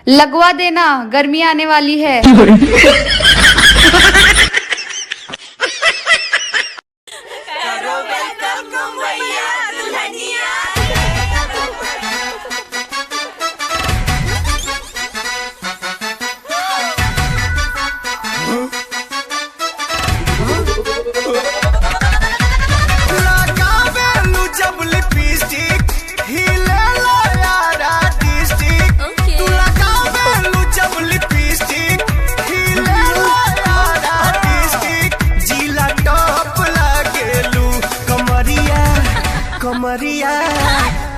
लगवा देना, गर्मी आने वाली है। कमरिया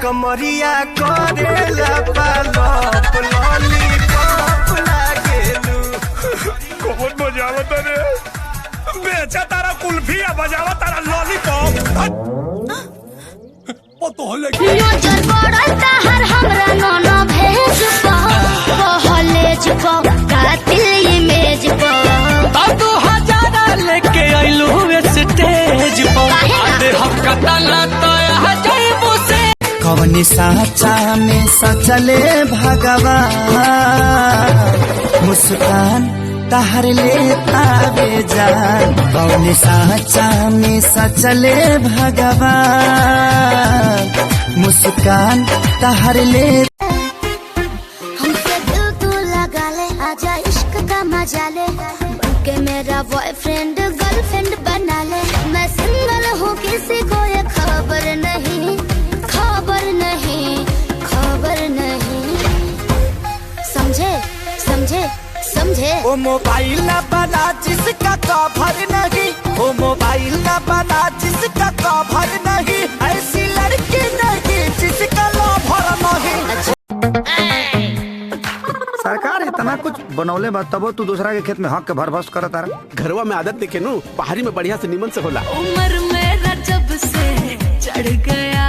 कमरिया करेला पालप लॉलीपॉप लागेलू। कौन बजावत रे? बेचा तारा कुल्फी या बजावा तारा लॉलीपॉप। वो तो लगी नजर पड़ता हर हमरा नोनो भेज पा कॉलेज पा कातिल इमेज पा तू हजारा लेके आइलू स्टेज पर आधे हफ्ता तला तो जाइबू से कवनी साचा में सचले भगवान मुस्कान तहर लेता बेजान कवनी साचा में सचले भगवान मुस्कान तहर ले हमसे दिल तू लगा ले आजा इश्क का मजा ले बनके मेरा बॉयफ्रेंड गर्लफ्रेंड बना ले मैं सिंगल हूँ किसी को ये खबर नहीं खबर नहीं खबर नहीं समझे समझे समझे। ओ मोबाइल न बना जिसका कवर नहीं ओ मोबाइल न बना जिसका कवर नहीं ऐसी लड़की नहीं जिसका लवर नहीं। सरकार इतना कुछ बनौले बा तबो तू दूसरा के खेत में हक के भरभस करत तारा। घरवा में आदत देखे नु पहाड़ी में बढ़िया से निमन से होला। उम्र मेरा जब से चढ़ गया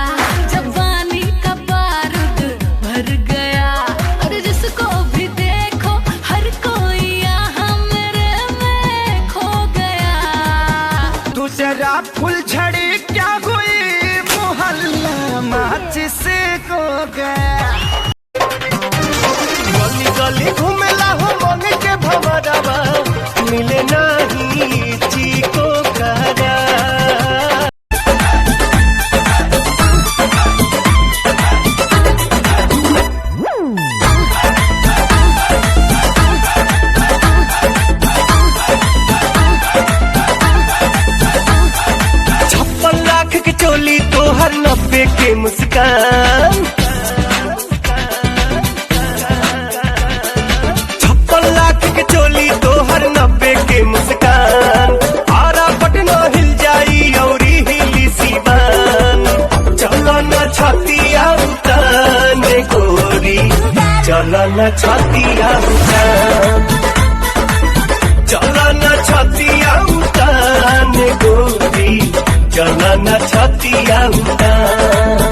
जवानी का बारूद भर गया और जिसको भी देखो हर कोई यहाँ मेरे में खो गया। दूसरा फूल झड़ी क्या हुई मोहल्ला माचिस को गया गली गली घूमेला हो मन के भवरवा मिले नहीं चीको करा। के चोली तोहर 90 के मुस्कान 56 लाख के चोली तोहर 90 के मुस्कान आरा पटना हिल जाई औरी हिली सीवान चलो न छतिया उतान गोरी चलो न छतिया उतान चलो न छतिया उतान गोरी चलो न छतिया उतान।